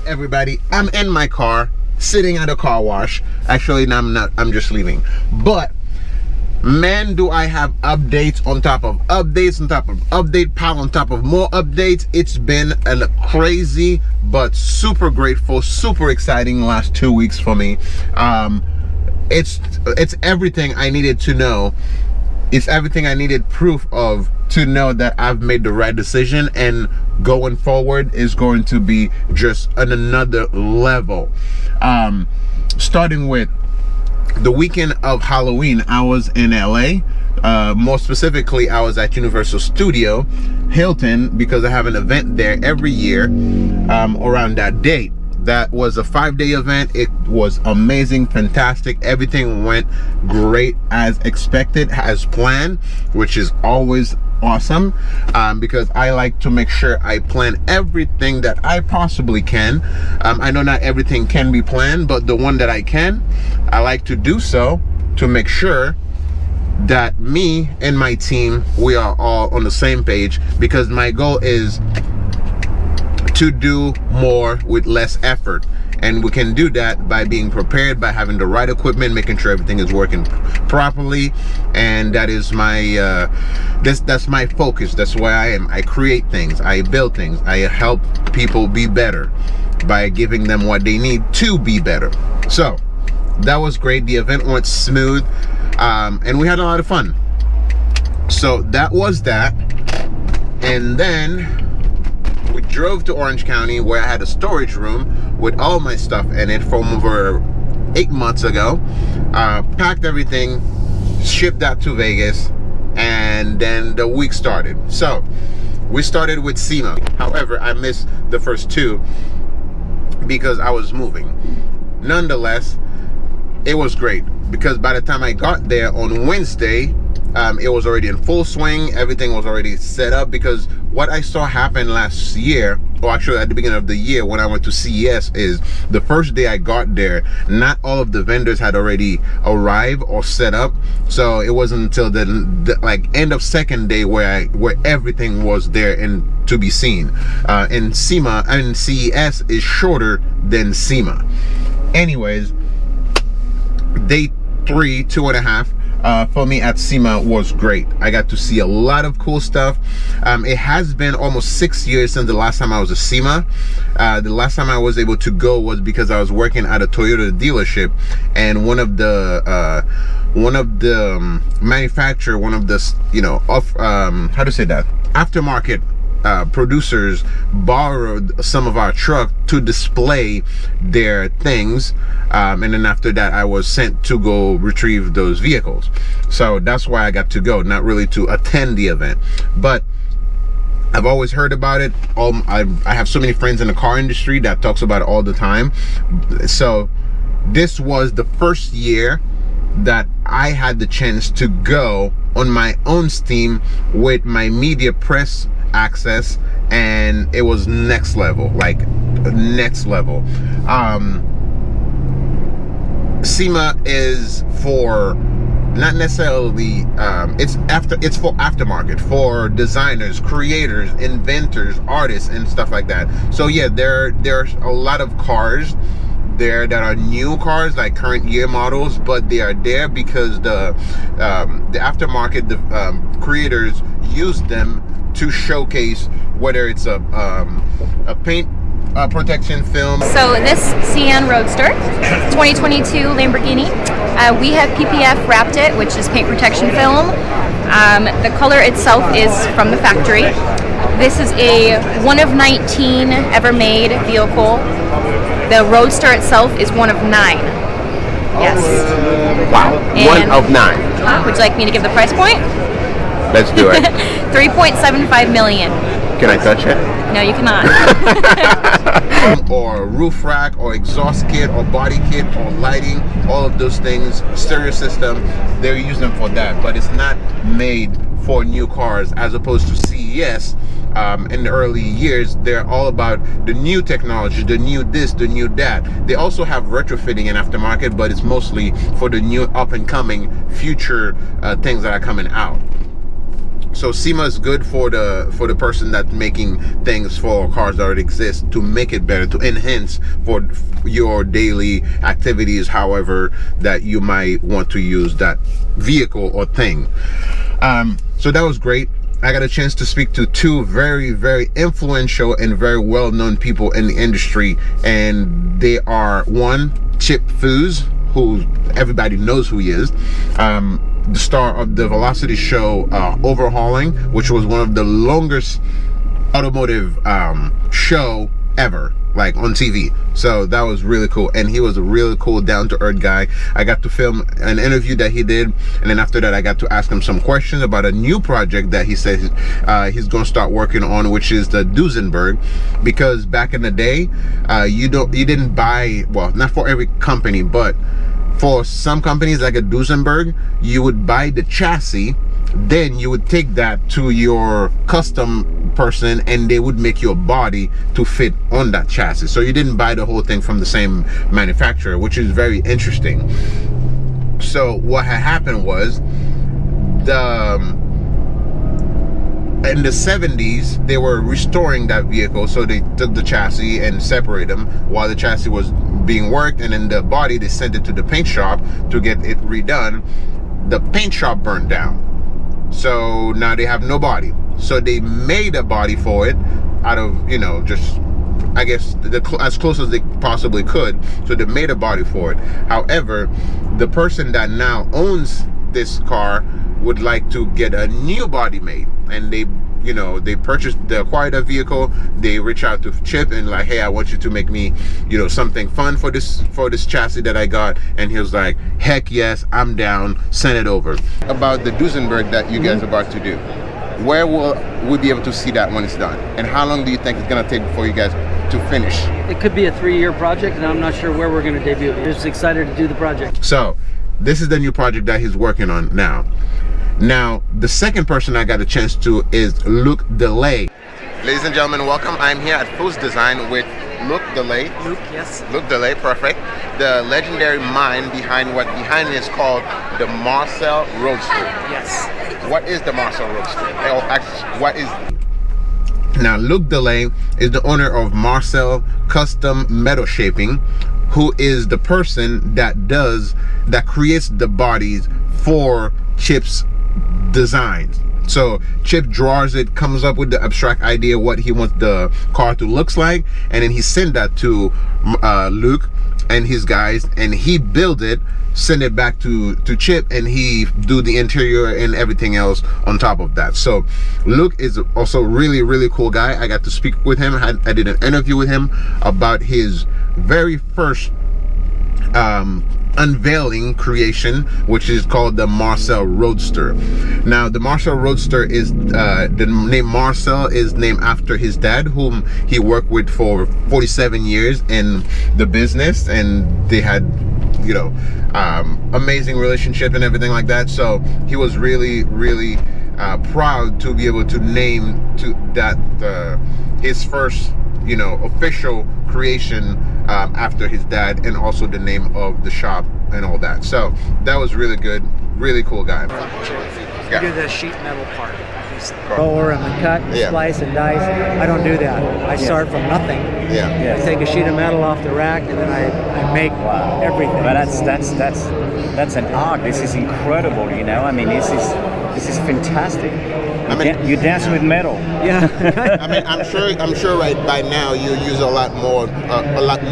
everybody? I'm in my car, sitting at a car wash. Actually, no, I'm not. I'm just leaving. But man, do I have updates on top of updates on top of update pile on top of more updates. It's been a crazy but super grateful, super exciting last 2 weeks for me. It's everything I needed to know. It's everything I needed proof of to know that I've made the right decision, and going forward is going to be just on another level. Starting with the weekend of Halloween, I was in LA. More specifically, I was at Universal Studio Hilton because I have an event there every year around that date. That was a 5-day event. It was amazing, fantastic. Everything went great as expected, as planned, which is always awesome, because I like to make sure I plan everything that I possibly can. I know not everything can be planned, but the one that I can, I like to do so to make sure that me and my team, we are all on the same page, because my goal is to do more with less effort, and we can do that by being prepared, by having the right equipment, making sure everything is working properly. And that is my that's my focus. That's where I am. I create things, I build things, I help people be better by giving them what they need to be better. So that was great. The event went smooth, and we had a lot of fun. So that was that. And then we drove to Orange County, where I had a storage room with all my stuff in it from over 8 months ago. Packed everything, shipped that to Vegas, and then the week started. So we started with Sema. However, I missed the first two because I was moving. Nonetheless, it was great, because by the time I got there on Wednesday, it was already in full swing. Everything was already set up, because what I saw happen last year, or actually at the beginning of the year when I went to CES, is the first day I got there, not all of the vendors had already arrived or set up. So it wasn't until the like end of second day where everything was there and to be seen. And Sema, I mean CES is shorter than Sema. Anyways, day 3, 2.5. For me at Sema was great. I got to see a lot of cool stuff. It has been almost 6 years since the last time I was at Sema. The last time I was able to go was because I was working at a Toyota dealership, and one of the manufacturer, one of the, you know, how to say that, aftermarket producers borrowed some of our truck to display their things, and then after that I was sent to go retrieve those vehicles. So that's why I got to go, not really to attend the event, but I've always heard about it. I have so many friends in the car industry that talks about it all the time. So this was the first year that I had the chance to go on my own steam with my media press access, and it was next level, like next level. Sema is for not necessarily it's for aftermarket, for designers, creators, inventors, artists, and stuff like that. So yeah, there's a lot of cars there that are new cars, like current year models, but they are there because the aftermarket, the creators use them to showcase, whether it's a paint protection film. So this Cyan Roadster, 2022 Lamborghini, we have PPF wrapped it, which is paint protection film. The color itself is from the factory. This is a 1 of 19 ever made vehicle. The Roadster itself is 1 of 9. Yes. Wow. And 1 of 9. Would you like me to give the price point? Let's do it. 3.75 million. Can I touch it? No, you cannot. Or roof rack, or exhaust kit, or body kit, or lighting, all of those things, stereo system, they use them for that. But it's not made for new cars, as opposed to CES. In the early years, they're all about the new technology, the new this, the new that. They also have retrofitting and aftermarket, but it's mostly for the new up and coming future things that are coming out. So Sema is good for the person that's making things for cars that already exist, to make it better, to enhance for your daily activities, however that you might want to use that vehicle or thing. So that was great. I got a chance to speak to two very, very influential and very well-known people in the industry, and they are, one, Chip Foose, who everybody knows who he is, the star of the Velocity show Overhauling, which was one of the longest automotive show ever, like on TV. So that was really cool, and he was a really cool, down-to-earth guy. I got to film an interview that he did, and then after that I got to ask him some questions about a new project that he says he's going to start working on, which is the Duesenberg. Because back in the day, you didn't buy, well, not for every company, but for some companies like a Duesenberg, you would buy the chassis, then you would take that to your custom person and they would make your body to fit on that chassis. So you didn't buy the whole thing from the same manufacturer, which is very interesting. So what had happened was, in the 70s they were restoring that vehicle, so they took the chassis and separated them while the chassis was being worked, and then the body they sent it to the paint shop to get it redone. The paint shop burned down, so now they have no body. So they made a body for it out of, you know, just, I guess, as close as they possibly could. So they made a body for it. However, the person that now owns this car would like to get a new body made, and they acquired a vehicle. They reach out to Chip and like, hey, I want you to make me, you know, something fun for this chassis that I got. And he was like, heck yes, I'm down, send it over. About the Duesenberg that you guys are about to do, where will we be able to see that when it's done, and how long do you think it's gonna take before you guys to finish? It could be a 3-year project, and I'm not sure where we're going to debut. We're just excited to do the project. So this is the new project that he's working on now. Now, the second person I got a chance to is Luke Delay. Ladies and gentlemen, welcome. I'm here at Foose Design with Luke Delay. Luke, yes. Luke Delay, perfect. The legendary mind behind what behind it is called the Marcel Roadster. Yes. What is the Marcel Roadster? Oh, actually, what is? Now, Luke Delay is the owner of Marcel Custom Metal Shaping, who is the person that creates the bodies for Chip's designs. So Chip draws it, comes up with the abstract idea what he wants the car to looks like, and then he send that to Luke and his guys, and he build it, send it back to Chip, and he do the interior and everything else on top of that. So Luke is also really, really cool guy. I got to speak with him. I did an interview with him about his very first unveiling creation, which is called the Marcel Roadster. Now, the Marcel Roadster is the name Marcel is named after his dad, whom he worked with for 47 years in the business, and they had, you know, amazing relationship and everything like that. So he was really, really proud to be able to name to that his first, you know, official creation after his dad, and also the name of the shop and all that. So that was really good, really cool guy. We do the sheet metal part. Roller and then cut, and slice and dice. I don't do that. I start from nothing. I take a sheet of metal off the rack, and then I make everything. But that's an art. This is incredible. You know, I mean, this is fantastic. I mean, you dance with metal. Yeah. I mean, I'm sure right by now you use a lot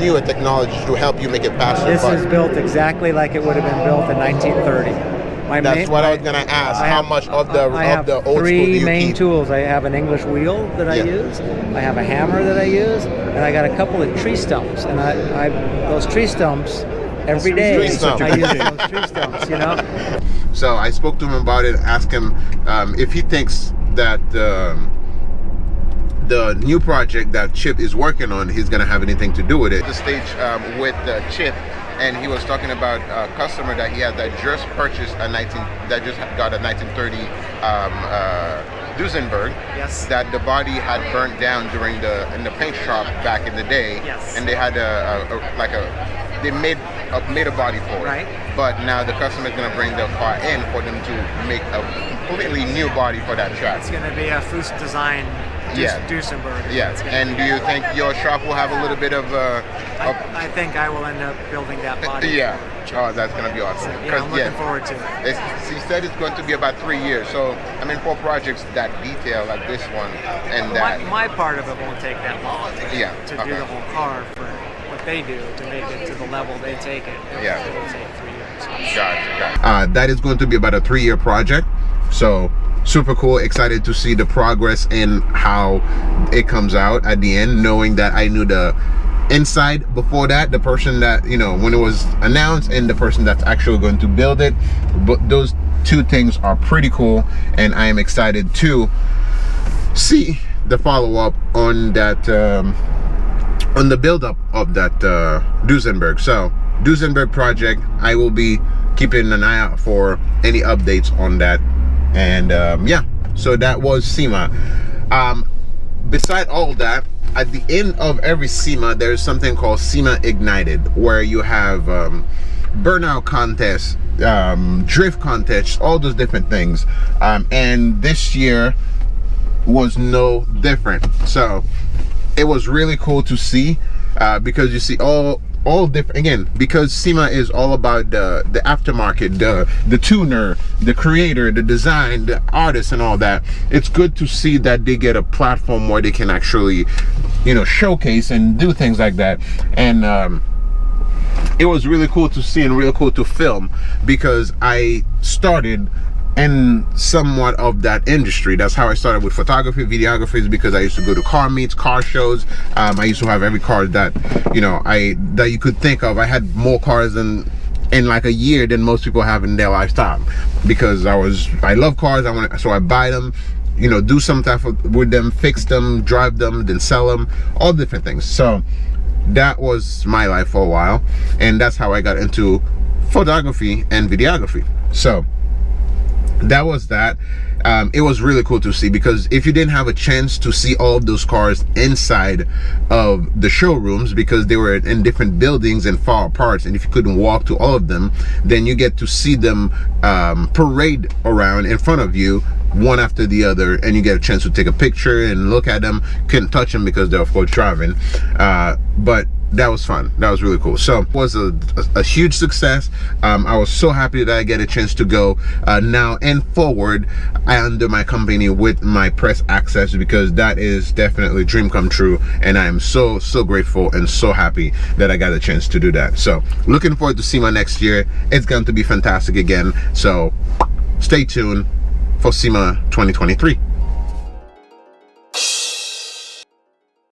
newer technology to help you make it faster. This is built exactly like it would have been built in 1930. That's what I was gonna ask. How much of the old school do you keep? 3 main tools. I have an English wheel that I use. I have a hammer that I use, and I got a couple of tree stumps. And I those tree stumps every day. Tree stump. I use those tree stumps. You know. So I spoke to him about it. Asked him if he thinks that the new project that Chip is working on, he's gonna have anything to do with it. The stage with Chip. And he was talking about a customer that he had that just purchased that just got a 1930 Duesenberg. Yes. That the body had burnt down during in the paint shop back in the day. Yes. And they had they made a body for it. Right. But now the customer is going to bring the car in for them to make a completely new body for that track. It's going to be a Fust design Duesenberg. Yes. And do you think your shop will have a little bit of I think I will end up building that body. Yeah. Oh, that's going to be awesome. Yeah, I'm looking forward to it. He said it's going to be about 3 years. So, I mean, for projects that detail like this one and that. My part of it won't take that long. Yeah. To do the whole car for what they do to make it to the level they take it. It'll take 3 years. Gotcha. That is going to be about a 3-year project. So super cool, excited to see the progress and how it comes out at the end, knowing that I knew the inside before that, the person that, you know, when it was announced, and the person that's actually going to build it. But those two things are pretty cool, and I am excited to see the follow-up on that, on the build-up of that Duesenberg. So Duesenberg project, I will be keeping an eye out for any updates on that. And yeah, so that was Sema. Beside all that, at the end of every Sema, there's something called Sema Ignited, where you have burnout contests, drift contests, all those different things. And this year was no different. So it was really cool to see, because you see all different, again, because Sema is all about the aftermarket, the tuner, the creator, the design, the artist, and all that. It's good to see that they get a platform where they can actually, you know, showcase and do things like that. And it was really cool to see and really cool to film, because I started in somewhat of that industry. That's how I started with photography, videography, because I used to go to car meets, car shows. I used to have every car that, you know, that you could think of. I had more cars in like a year than most people have in their lifetime, because I love cars. So I buy them, you know, do some stuff with them, fix them, drive them, then sell them, all different things. So that was my life for a while, and that's how I got into photography and videography. So that was that. It was really cool to see, because if you didn't have a chance to see all of those cars inside of the showrooms, because they were in different buildings and far apart, and if you couldn't walk to all of them, then you get to see them parade around in front of you, one after the other, and you get a chance to take a picture and look at them. Couldn't touch them because they're of course driving, but that was fun. That was really cool. So it was a huge success. I was so happy that I get a chance to go now and forward under my company with my press access, because that is definitely a dream come true, and I am so grateful and so happy that I got a chance to do that. So looking forward to Sema next year. It's going to be fantastic again, so stay tuned for Sema 2023.